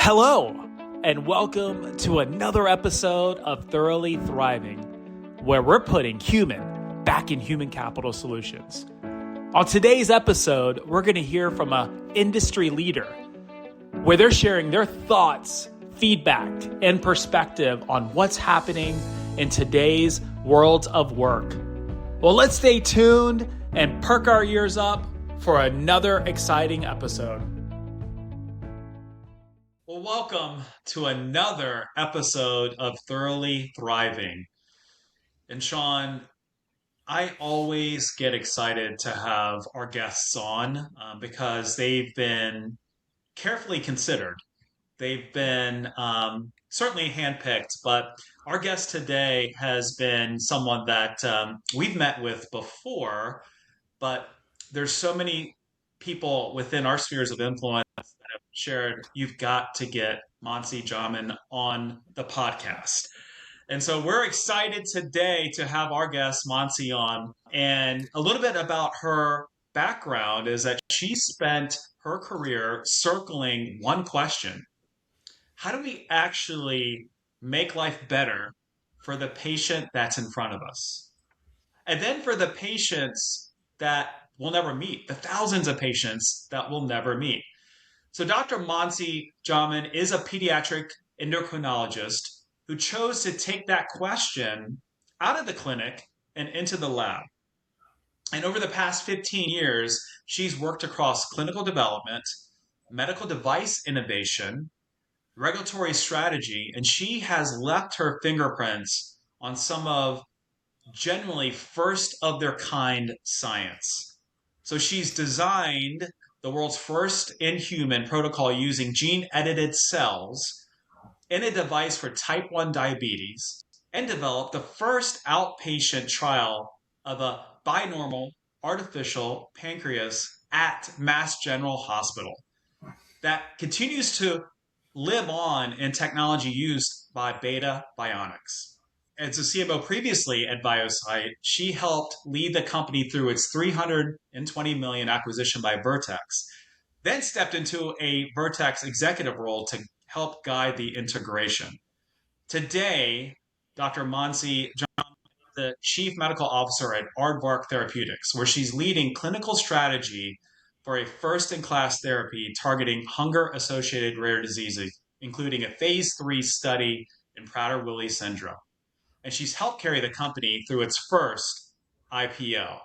Hello, and welcome to another episode of Thoroughly Thriving, where we're putting human back in human capital solutions. On today's episode, we're going to hear from an industry leader where they're sharing their thoughts, feedback, and perspective on what's happening in today's world of work. Well, let's stay tuned and perk our ears up for another exciting episode. Well, welcome to another episode of Thoroughly Thriving. And Sean, I always get excited to have our guests on because they've been carefully considered. They've been certainly handpicked, but our guest today has been someone that we've met with before, but there's so many people within our spheres of influence that have shared, you've got to get Manasi Jaiman on the podcast. And so we're excited today to have our guest Manasi on. And a little bit about her background is that she spent her career circling one question. How do we actually make life better for the patient that's in front of us? And then for the patients that we'll never meet, the thousands of patients that we'll never meet. So Dr. Manasi Jaiman is a pediatric endocrinologist who chose to take that question out of the clinic and into the lab. And over the past 15 years, she's worked across clinical development, medical device innovation, regulatory strategy, and she has left her fingerprints on some of genuinely first of their kind science. So she's designed the world's first in-human protocol using gene-edited cells in a device for type 1 diabetes and developed the first outpatient trial of a binormal artificial pancreas at Mass General Hospital that continues to live on in technology used by Beta Bionics. As a CMO previously at Biotech, she helped lead the company through its $320 million acquisition by Vertex, then stepped into a Vertex executive role to help guide the integration. Today, Dr. Manasi Jaiman is the Chief Medical Officer at Aardvark Therapeutics, where she's leading clinical strategy for a first-in-class therapy targeting hunger-associated rare diseases, including a phase 3 study in Prader-Willi syndrome. And she's helped carry the company through its first IPO.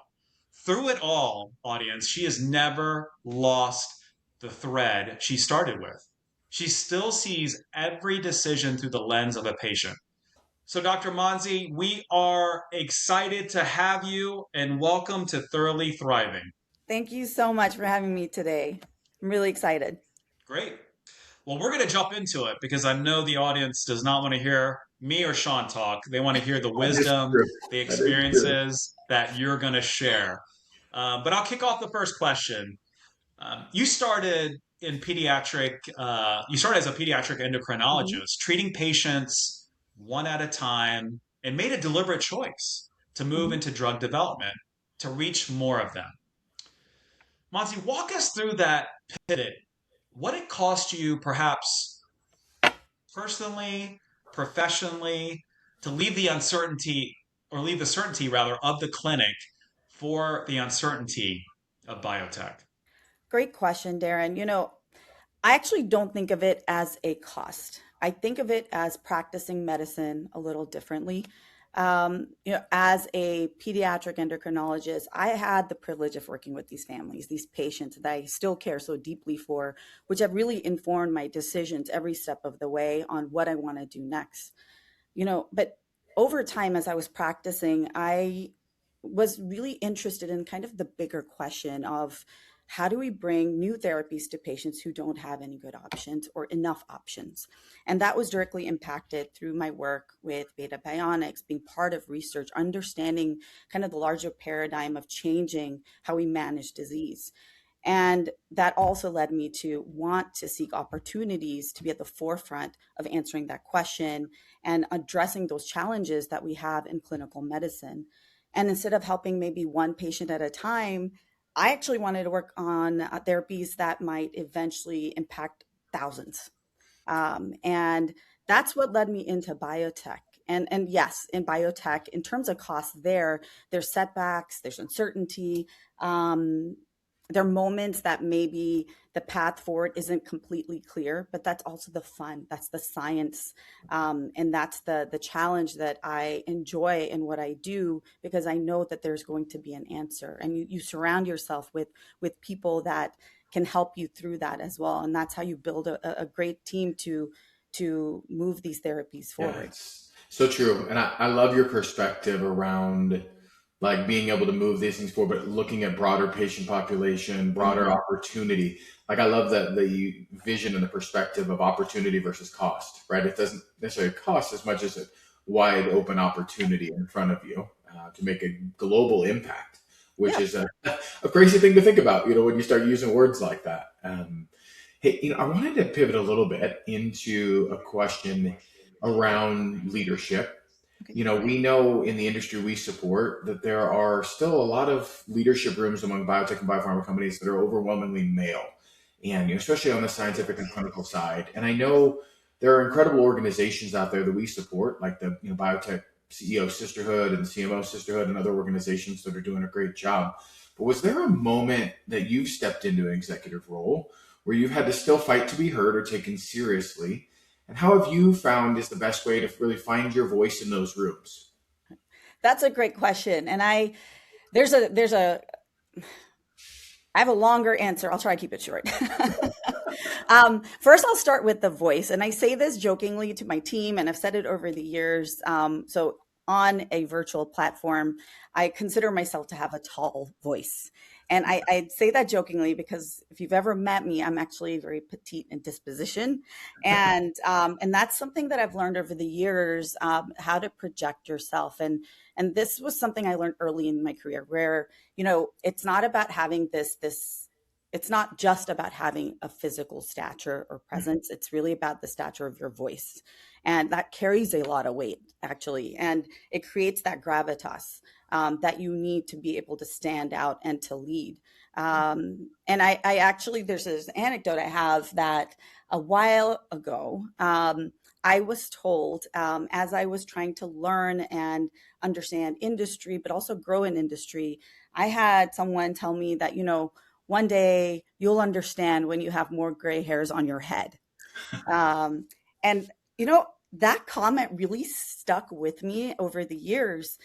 Through it all, audience, she has never lost the thread she started with. She still sees every decision through the lens of a patient. So Dr. Manasi, we are excited to have you and welcome to Thoroughly Thriving. Thank you so much for having me today. I'm really excited. Great. Well, we're going to jump into it because I know the audience does not want to hear me or Sean talk. They want to hear the wisdom, the experiences that you're going to share. But I'll kick off the first question. You started as a pediatric endocrinologist, treating patients one at a time, and made a deliberate choice to move into drug development to reach more of them. Manasi, walk us through that pivot. What it cost you, perhaps personally, professionally, to leave the certainty of the clinic for the uncertainty of biotech? Great question, Darren. I actually don't think of it as a cost. I think of it as practicing medicine a little differently. As a pediatric endocrinologist, I had the privilege of working with these families, these patients that I still care so deeply for, which have really informed my decisions every step of the way on what I want to do next. But over time, as I was practicing, I was really interested in kind of the bigger question of how do we bring new therapies to patients who don't have any good options or enough options? And that was directly impacted through my work with Beta Bionics, being part of research, understanding kind of the larger paradigm of changing how we manage disease. And that also led me to want to seek opportunities to be at the forefront of answering that question and addressing those challenges that we have in clinical medicine. And instead of helping maybe one patient at a time, I actually wanted to work on therapies that might eventually impact thousands. And that's what led me into biotech. And yes, in biotech, in terms of costs, there's setbacks, there's uncertainty. Um, there are moments that maybe the path forward isn't completely clear, but that's also the fun. That's the science, and that's the challenge that I enjoy in what I do, because I know that there's going to be an answer, and you surround yourself with people that can help you through that as well, and that's how you build a great team to move these therapies Yeah, forward. it's so true. And I love your perspective around like being able to move these things forward, but looking at broader patient population, broader Mhm. opportunity. Like I love that the vision and the perspective of opportunity versus cost, right? It doesn't necessarily cost as much as a wide open opportunity in front of you to make a global impact, which Yeah. is a crazy thing to think about, when you start using words like that. Hey, I wanted to pivot a little bit into a question around leadership. Okay. We know in the industry we support that there are still a lot of leadership rooms among biotech and biopharma companies that are overwhelmingly male, and especially on the scientific and clinical side. And I know there are incredible organizations out there that we support, like the Biotech CEO Sisterhood and CMO Sisterhood and other organizations that are doing a great job. But was there a moment that you've stepped into an executive role where you've had to still fight to be heard or taken seriously? And how have you found is the best way to really find your voice in those rooms? That's a great question. And there's a I have a longer answer. I'll try to keep it short. First, I'll start with the voice. And I say this jokingly to my team, and I've said it over the years. So, on a virtual platform, I consider myself to have a tall voice. And I say that jokingly because if you've ever met me, I'm actually very petite in disposition. And that's something that I've learned over the years, how to project yourself. And this was something I learned early in my career where, it's not about having this it's not just about having a physical stature or presence. It's really about the stature of your voice. And that carries a lot of weight, actually. And it creates that gravitas that you need to be able to stand out and to lead. And I actually, there's this anecdote I have that a while ago, I was told, as I was trying to learn and understand industry, but also grow in industry, I had someone tell me that, one day you'll understand when you have more gray hairs on your head. Um, and, that comment really stuck with me over the years,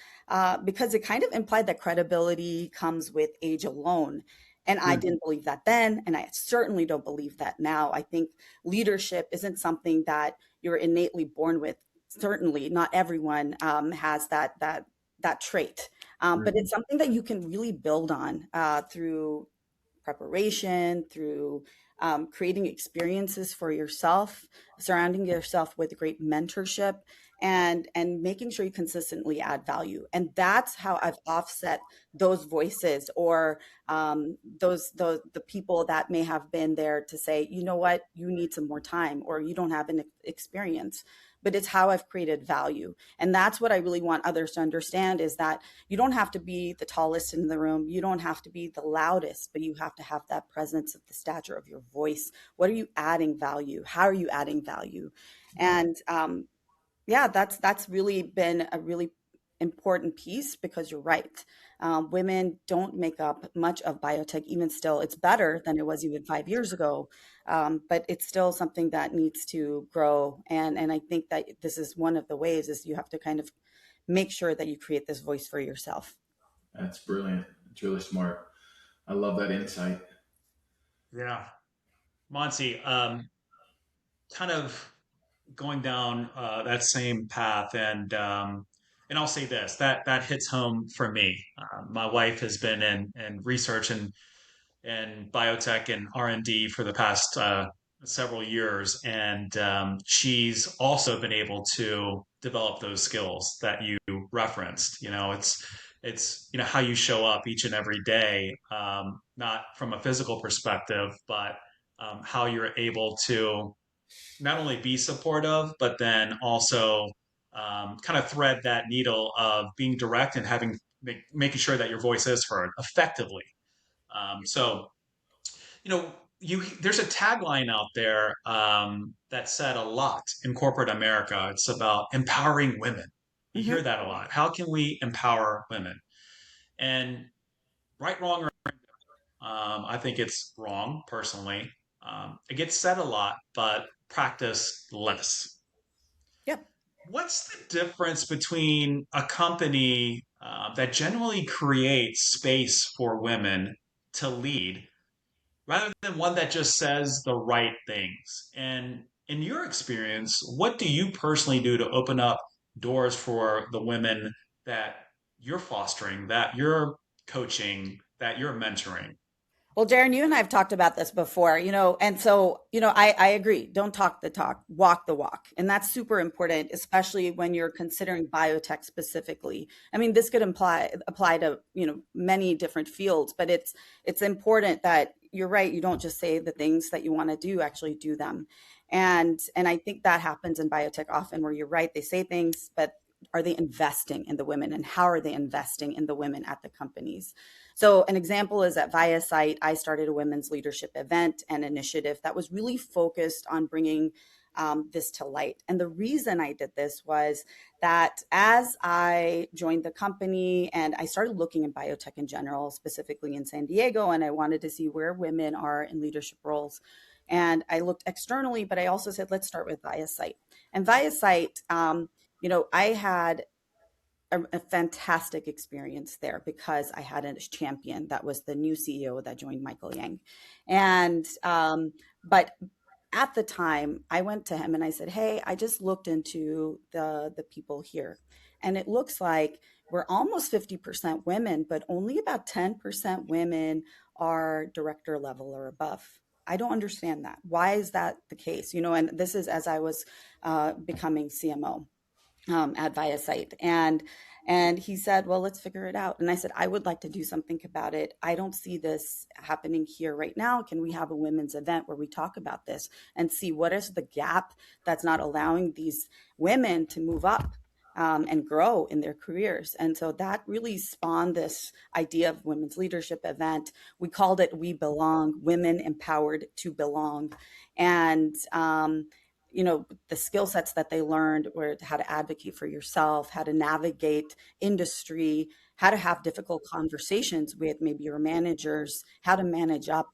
because it kind of implied that credibility comes with age alone. And I Hmm. didn't believe that then, and I certainly don't believe that now. I think leadership isn't something that you're innately born with. Certainly, not everyone has that trait, but Hmm. it's something that you can really build on through preparation, through creating experiences for yourself, surrounding yourself with great mentorship, and making sure you consistently add value. And that's how I've offset those voices, or those the people that may have been there to say, you know what, you need some more time, or you don't have an experience. But it's how I've created value. And that's what I really want others to understand, is that you don't have to be the tallest in the room. You don't have to be the loudest, but you have to have that presence of the stature of your voice. What are you adding value? How are you adding value? And yeah, that's really been a really important piece, because you're right. Women don't make up much of biotech. Even still, it's better than it was even 5 years ago, but it's still something that needs to grow. And I think that this is one of the ways, is you have to kind of make sure that you create this voice for yourself. That's brilliant. It's really smart. I love that insight. Yeah. Monty, kind of going down that same path, and I'll say this, that hits home for me. My wife has been in research and biotech and R&D for the past several years, and she's also been able to develop those skills that you referenced. It's how you show up each and every day, not from a physical perspective, but how you're able to not only be supportive, but then also kind of thread that needle of being direct and making sure that your voice is heard effectively. So, you know, there's a tagline out there that said a lot in corporate America. It's about empowering women. You hear Hmm. that a lot. How can we empower women? And right, wrong, or I think it's wrong personally. It gets said a lot, but practice less. Yep. What's the difference between a company that generally creates space for women to lead rather than one that just says the right things? And in your experience, what do you personally do to open up doors for the women that you're fostering, that you're coaching, that you're mentoring? Well, Darren, you and I have talked about this before, and so, I agree. Don't talk the talk, walk the walk. And that's super important, especially when you're considering biotech specifically. I mean, this could apply to, many different fields, but it's important that you're right. You don't just say the things that you want to do, actually do them. And I think that happens in biotech often where you're right. They say things, but are they investing in the women, and how are they investing in the women at the companies? So an example is at ViaSite, I started a women's leadership event and initiative that was really focused on bringing this to light. And the reason I did this was that as I joined the company and I started looking in biotech in general, specifically in San Diego, and I wanted to see where women are in leadership roles. And I looked externally, but I also said, let's start with ViaSite. And ViaSite, I had a fantastic experience there because I had a champion that was the new CEO that joined Michael Yang. And, but at the time I went to him and I said, hey, I just looked into the people here. And it looks like we're almost 50% women, but only about 10% women are director level or above. I don't understand that. Why is that the case? And this is as I was becoming CMO at ViaSite. And he said, well, let's figure it out. And I said, I would like to do something about it. I don't see this happening here right now. Can we have a women's event where we talk about this and see what is the gap that's not allowing these women to move up and grow in their careers? And so that really spawned this idea of women's leadership event. We called it We Belong, Women Empowered to Belong. And the skill sets that they learned were how to advocate for yourself, how to navigate industry, how to have difficult conversations with maybe your managers, how to manage up,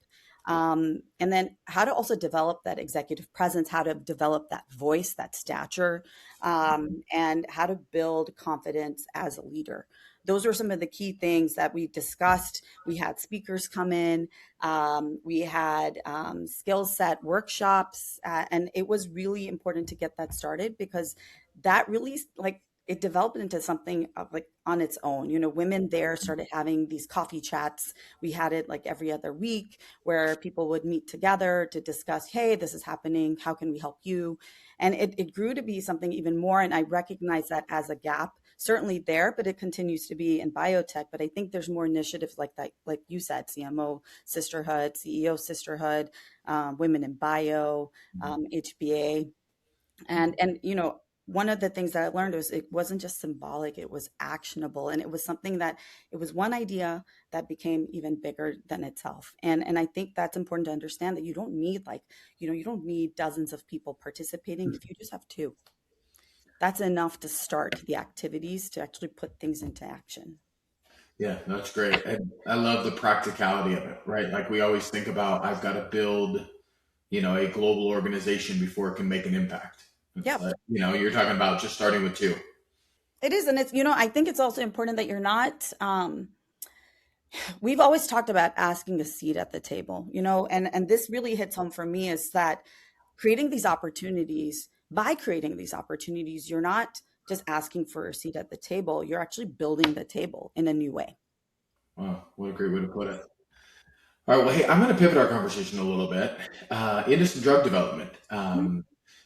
and then how to also develop that executive presence, how to develop that voice, that stature, and how to build confidence as a leader. Those were some of the key things that we discussed. We had speakers come in, we had skill set workshops, and it was really important to get that started because that really it developed into something of like on its own. Women there started having these coffee chats. We had it like every other week where people would meet together to discuss, hey, this is happening. How can we help you? And it grew to be something even more. And I recognize that as a gap, certainly there, but it continues to be in biotech. But I think there's more initiatives like that, like you said, CMO sisterhood, CEO sisterhood, women in bio, HBA. And one of the things that I learned was it wasn't just symbolic, it was actionable. And it was something that it was one idea that became even bigger than itself. And I think that's important to understand that you don't need you don't need dozens of people participating. If you just have two, that's enough to start the activities to actually put things into action. Yeah, that's great. And I love the practicality of it, right? Like we always think about, I've got to build, a global organization before it can make an impact. Yeah. But, you're talking about just starting with two. It is. And it's, I think it's also important that you're not, we've always talked about asking a seat at the table, and this really hits home for me is that by creating these opportunities, you're not just asking for a seat at the table, you're actually building the table in a new way. Wow, what a great way to put it. All right, well, hey, I'm going to pivot our conversation a little bit into some drug development, Mhm.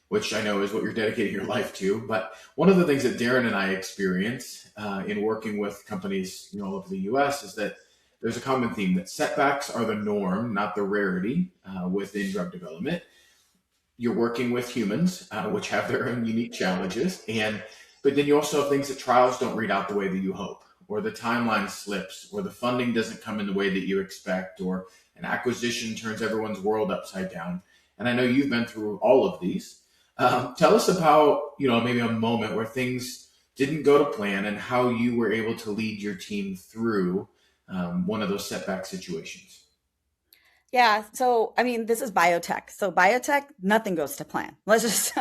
which I know is what you're dedicating your life to. But one of the things that Darren and I experience in working with companies, all over the U.S. is that there's a common theme that setbacks are the norm, not the rarity within drug development. You're working with humans, which have their own unique challenges, but then you also have things that trials don't read out the way that you hope, or the timeline slips, or the funding doesn't come in the way that you expect, or an acquisition turns everyone's world upside down. And I know you've been through all of these. Tell us about, maybe a moment where things didn't go to plan and how you were able to lead your team through one of those setback situations. Yeah, so I mean, this is biotech. So biotech, nothing goes to plan. Let's just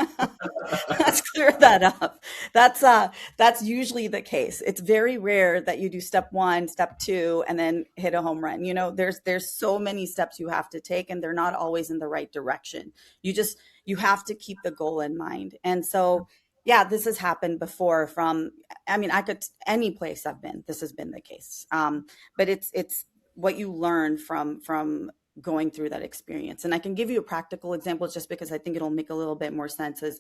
let's clear that up. That's usually the case. It's very rare that you do step one, step two, and then hit a home run. There's so many steps you have to take, and they're not always in the right direction. You have to keep the goal in mind. And so, yeah, this has happened before. I mean, I could any place I've been, this has been the case. But it's what you learn from going through that experience. And I can give you a practical example just because I think it'll make a little bit more sense is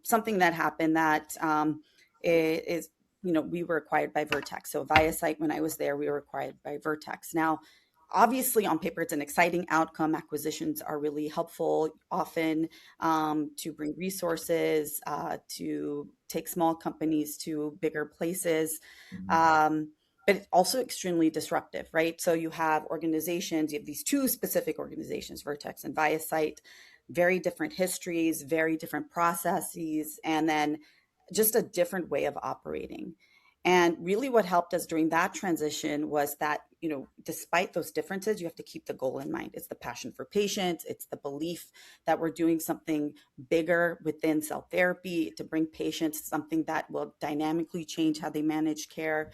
something that happened that is, we were acquired by Vertex. So ViaCyte, when I was there, we were acquired by Vertex. Now, obviously on paper, it's an exciting outcome. Acquisitions are really helpful often to bring resources, to take small companies to bigger places. Mhm. But it's also extremely disruptive, right? So you have organizations, you have these two specific organizations, Vertex and ViaCyte, very different histories, very different processes, and then just a different way of operating. And really what helped us during that transition was that, despite those differences, you have to keep the goal in mind. It's the passion for patients, it's the belief that we're doing something bigger within cell therapy to bring patients something that will dynamically change how they manage care.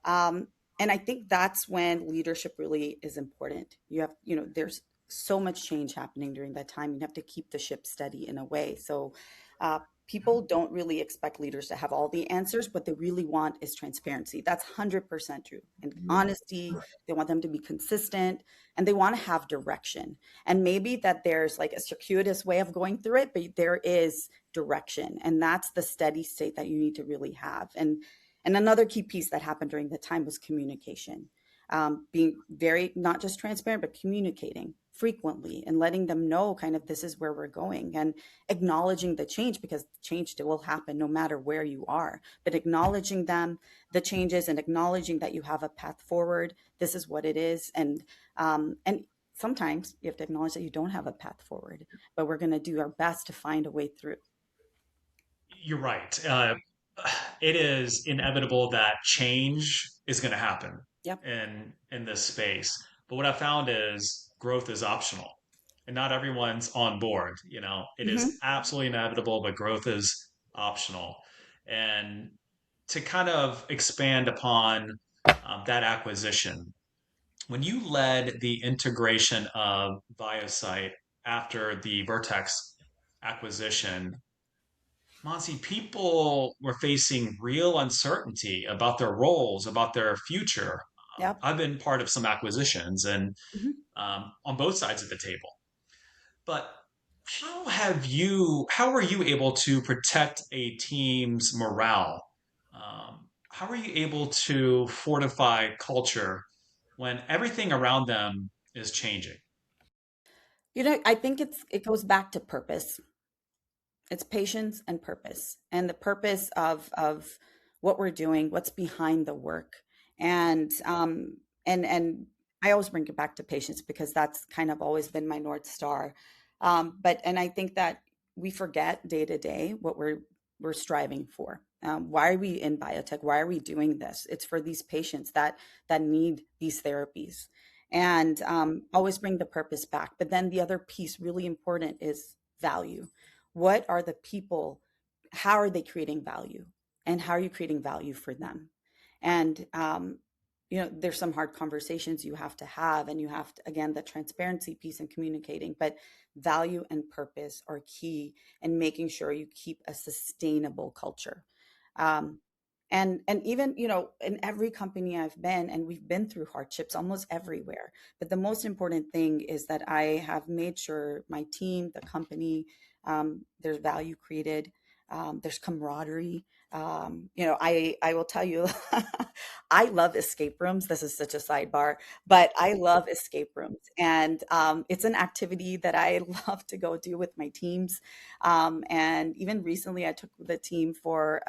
Um, and I think that's when leadership really is important. There's so much change happening during that time. You have to keep the ship steady in a way. So people don't really expect leaders to have all the answers. What they really want is transparency. That's 100% true. And Yeah. honesty, they want them to be consistent and they want to have direction. And maybe that there's like a circuitous way of going through it, but there is direction. And that's the steady state that you need to really have. And another key piece that happened during the time was communication. Being very not just transparent, but communicating frequently and letting them know kind of this is where we're going and acknowledging the change because change will happen no matter where you are. But acknowledging the changes, and acknowledging that you have a path forward. This is what it is, and sometimes you have to acknowledge that you don't have a path forward, but we're going to do our best to find a way through. You're right. It is inevitable that change is going to happen Yep. in this space. But what I found is growth is optional, and not everyone's on board. It is Hmm. absolutely inevitable, but growth is optional. And to kind of expand upon that acquisition, when you led the integration of Biosite after the Vertex acquisition, Monty, people were facing real uncertainty about their roles, about their future. Yep. I've been part of some acquisitions and Hmm. on both sides of the table. But how were you able to protect a team's morale? How are you able to fortify culture when everything around them is changing? I think it goes back to purpose. It's patience and purpose, and the purpose of what we're doing, what's behind the work, and I always bring it back to patience because that's kind of always been my North Star. But I think that we forget day to day what we're striving for. Why are we in biotech? Why are we doing this? It's for these patients that need these therapies, and always bring the purpose back. But then the other piece, really important, is value. What are the people, how are they creating value, and how are you creating value for them? And there's some hard conversations you have to have, and you have to, again, the transparency piece and communicating, but value and purpose are key in making sure you keep a sustainable culture. um, and even in every company I've been, and we've been through hardships almost everywhere, but the most important thing is that I have made sure my team, the company, there's value created, there's camaraderie. I will tell you, I love escape rooms. This is such a sidebar, but I love escape rooms, and it's an activity that I love to go do with my teams. And even recently, I took the team for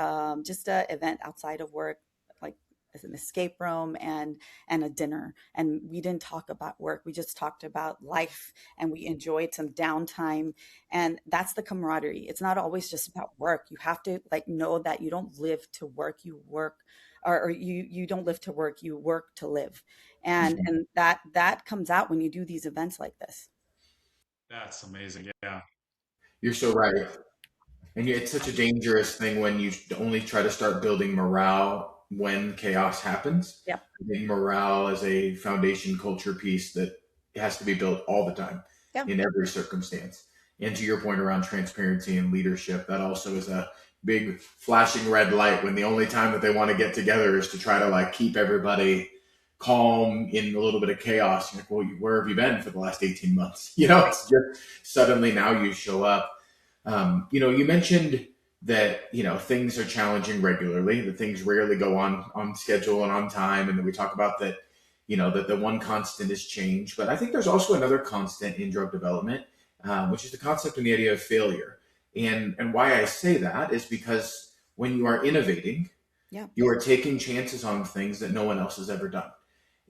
just an event outside of work, like as an escape room and a dinner. And we didn't talk about work. We just talked about life, and we enjoyed some downtime. And that's the camaraderie. It's not always just about work. You have to like know that you don't live to work, you work, or you don't live to work, you work to live. And that comes out when you do these events like this. That's amazing. Yeah. You're so right. And it's such a dangerous thing when you only try to start building morale when chaos happens. Yeah. I think morale is a foundation culture piece that has to be built all the time Yeah. in every circumstance. And to your point around transparency and leadership, that also is a big flashing red light when the only time that they want to get together is to try to like keep everybody calm in a little bit of chaos. You're like, well, where have you been for the last 18 months? Right. It's just suddenly now you show up. You mentioned that things are challenging regularly, that things rarely go on schedule and on time, and then we talk about that. That the one constant is change, but I think there's also another constant in drug development, which is the concept and the idea of failure. And why I say that is because when you are innovating, Yeah. you are taking chances on things that no one else has ever done,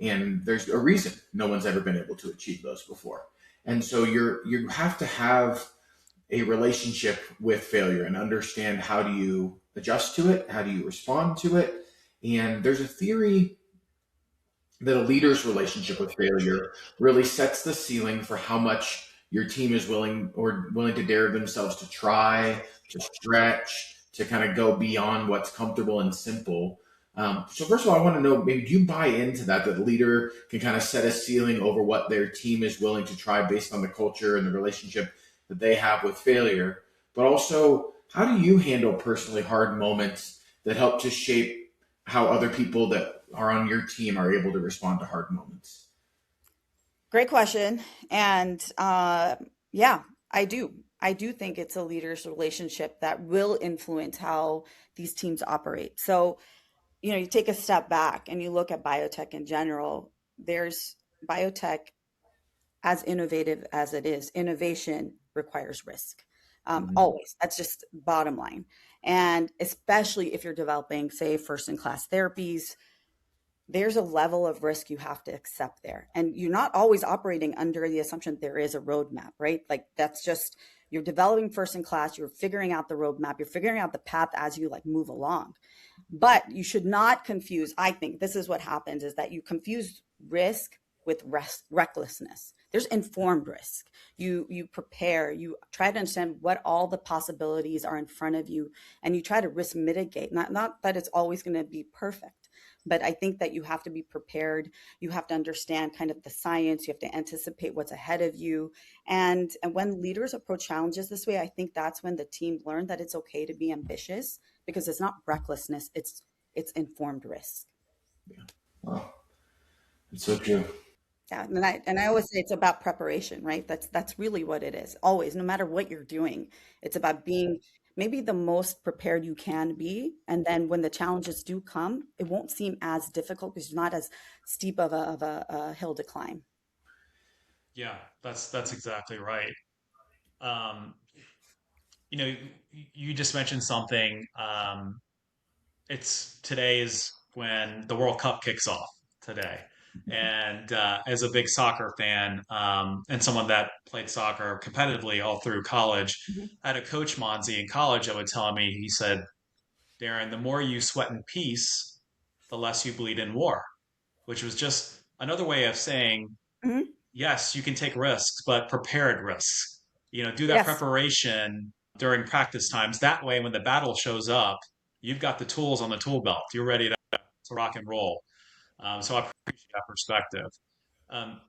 and there's a reason no one's ever been able to achieve those before. And so you have to have a relationship with failure and understand how do you adjust to it, how do you respond to it. And there's a theory that a leader's relationship with failure really sets the ceiling for how much your team is willing to dare themselves to try, to stretch, to kind of go beyond what's comfortable and simple. So first of all, I want to know, maybe do you buy into that the leader can kind of set a ceiling over what their team is willing to try based on the culture and the relationship that they have with failure? But also, how do you handle personally hard moments that help to shape how other people that are on your team are able to respond to hard moments? Great question. And yeah, I do. I do think it's a leader's relationship that will influence how these teams operate. So, you take a step back and you look at biotech in general. There's biotech, as innovative as it is, innovation requires risk. Mhm. Always. That's just bottom line. And especially if you're developing, say, first in class therapies, there's a level of risk you have to accept there. And you're not always operating under the assumption there is a roadmap, right? Like that's just, you're developing first in class, you're figuring out the roadmap, you're figuring out the path as you like move along. But you should not confuse, I think this is what happens, is that you confuse risk with recklessness. There's informed risk. You prepare, you try to understand what all the possibilities are in front of you, and you try to risk mitigate. Not that it's always going to be perfect, but I think that you have to be prepared. You have to understand kind of the science. You have to anticipate what's ahead of you. And when leaders approach challenges this way, I think that's when the team learn that it's okay to be ambitious, because it's not recklessness, it's informed risk. Wow, it's so true. Yeah, and I always say it's about preparation, right? That's really what it is. Always, no matter what you're doing, it's about being maybe the most prepared you can be, and then when the challenges do come, it won't seem as difficult because it's not as steep of a hill to climb. Yeah, that's exactly right. Um, you know, you just mentioned something. It's today is when the World Cup kicks off today. And as a big soccer fan and someone that played soccer competitively all through college, Mhm. I had a coach, Monzi, in college that would tell me, he said, Darren, the more you sweat in peace, the less you bleed in war, which was just another way of saying, Mhm. yes, you can take risks, but prepared risks. Do that Yes. preparation during practice times. That way, when the battle shows up, you've got the tools on the tool belt. You're ready to rock and roll. So I appreciate that perspective. Um,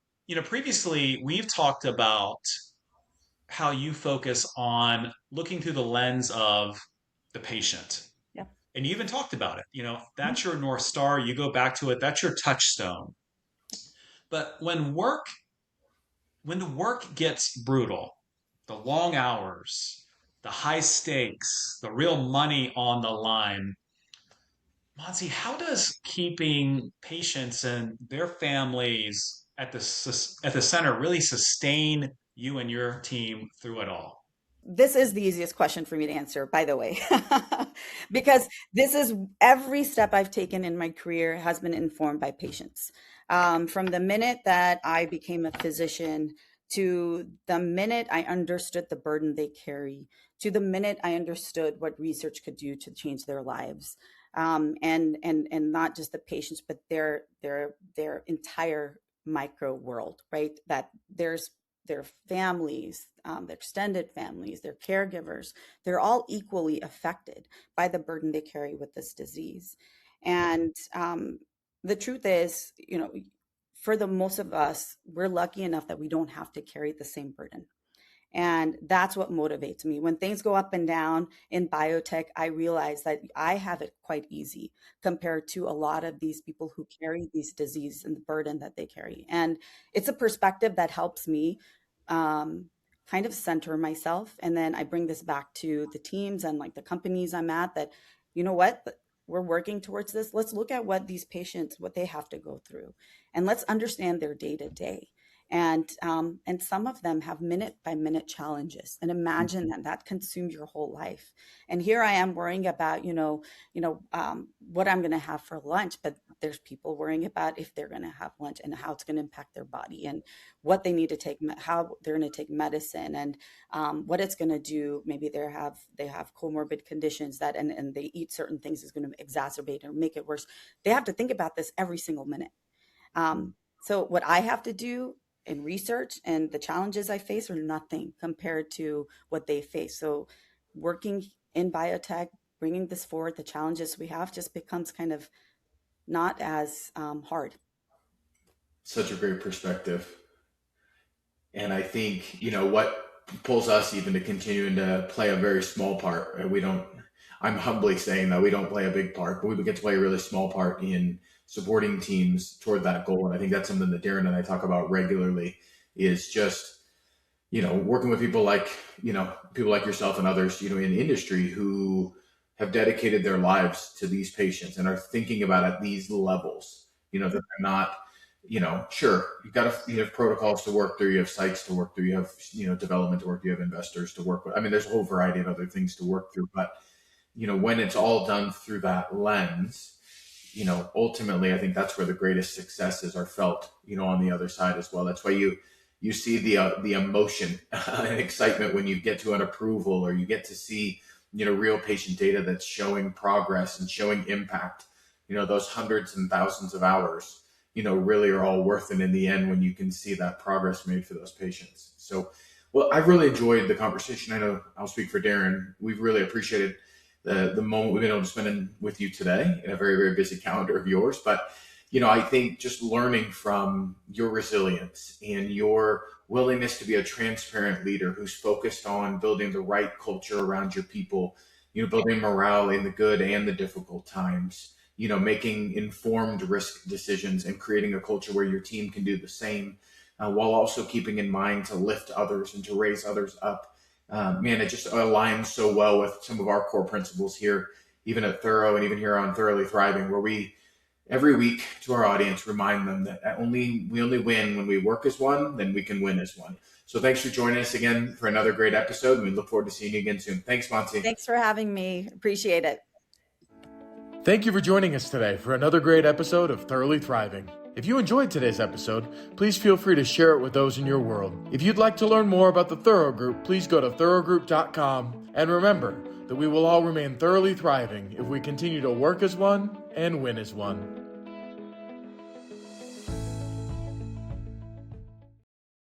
previously we've talked about how you focus on looking through the lens of the patient. Yeah. And you even talked about it. Mhm. That's your North Star. You go back to it. That's your touchstone. But when the work gets brutal, the long hours, the high stakes, the real money on the line, Monty, how does keeping patients and their families at the center really sustain you and your team through it all? This is the easiest question for me to answer, by the way, because this is every step I've taken in my career has been informed by patients. From the minute that I became a physician to the minute I understood the burden they carry, to the minute I understood what research could do to change their lives, and not just the patients, but their entire micro world, right? That their families, their extended families, their caregivers, they're all equally affected by the burden they carry with this disease. And the truth is, for the most of us, we're lucky enough that we don't have to carry the same burden. And that's what motivates me. When things go up and down in biotech, I realize that I have it quite easy compared to a lot of these people who carry these diseases and the burden that they carry. And it's a perspective that helps me um, kind of center myself. And then I bring this back to the teams and like the companies I'm at that, you know what? We're working towards this. Let's look at what these patients, what they have to go through, and let's understand their day to day, and some of them have minute by minute challenges, and imagine that consumes your whole life. And here I am worrying about what I'm going to have for lunch, but there's people worrying about if they're going to have lunch and how it's going to impact their body, and what they need to take, how they're going to take medicine, and what it's going to do. Maybe they have comorbid conditions that and they eat certain things is going to exacerbate or make it worse. They have to think about this every single minute. So what I have to do in research and the challenges I face are nothing compared to what they face. So working in biotech, bringing this forward, the challenges we have just becomes kind of not as hard. Such a great perspective. And I think, what pulls us even to continuing to play a very small part. We don't, I'm humbly saying that we don't play a big part, but we get to play a really small part in supporting teams toward that goal. And I think that's something that Darren and I talk about regularly, is just, working with people like yourself and others, in industry who have dedicated their lives to these patients and are thinking about at these levels, that they're not, sure, you have protocols to work through, you have sites to work through, you have, development to work, you have investors to work with. I mean, there's a whole variety of other things to work through, but, when it's all done through that lens, ultimately, I think that's where the greatest successes are felt, on the other side as well. That's why you see the emotion and excitement when you get to an approval, or you get to see, real patient data that's showing progress and showing impact. Those hundreds and thousands of hours, really are all worth it in the end when you can see that progress made for those patients. So, well, I've really enjoyed the conversation. I know I'll speak for Darren. We've really appreciated the moment we've been able to spend with you today in a very, very busy calendar of yours. But, I think just learning from your resilience and your willingness to be a transparent leader who's focused on building the right culture around your people, building morale in the good and the difficult times, making informed risk decisions and creating a culture where your team can do the same, while also keeping in mind to lift others and to raise others up. Man, it just aligns so well with some of our core principles here, even at Thorough and even here on Thoroughly Thriving, where we every week to our audience remind them that we only win when we work as one, then we can win as one. So thanks for joining us again for another great episode, and we look forward to seeing you again soon. Thanks, Monty. Thanks for having me. Appreciate it. Thank you for joining us today for another great episode of Thoroughly Thriving. If you enjoyed today's episode, please feel free to share it with those in your world. If you'd like to learn more about the Thorough Group, please go to thoroughgroup.com, and remember that we will all remain thoroughly thriving if we continue to work as one and win as one.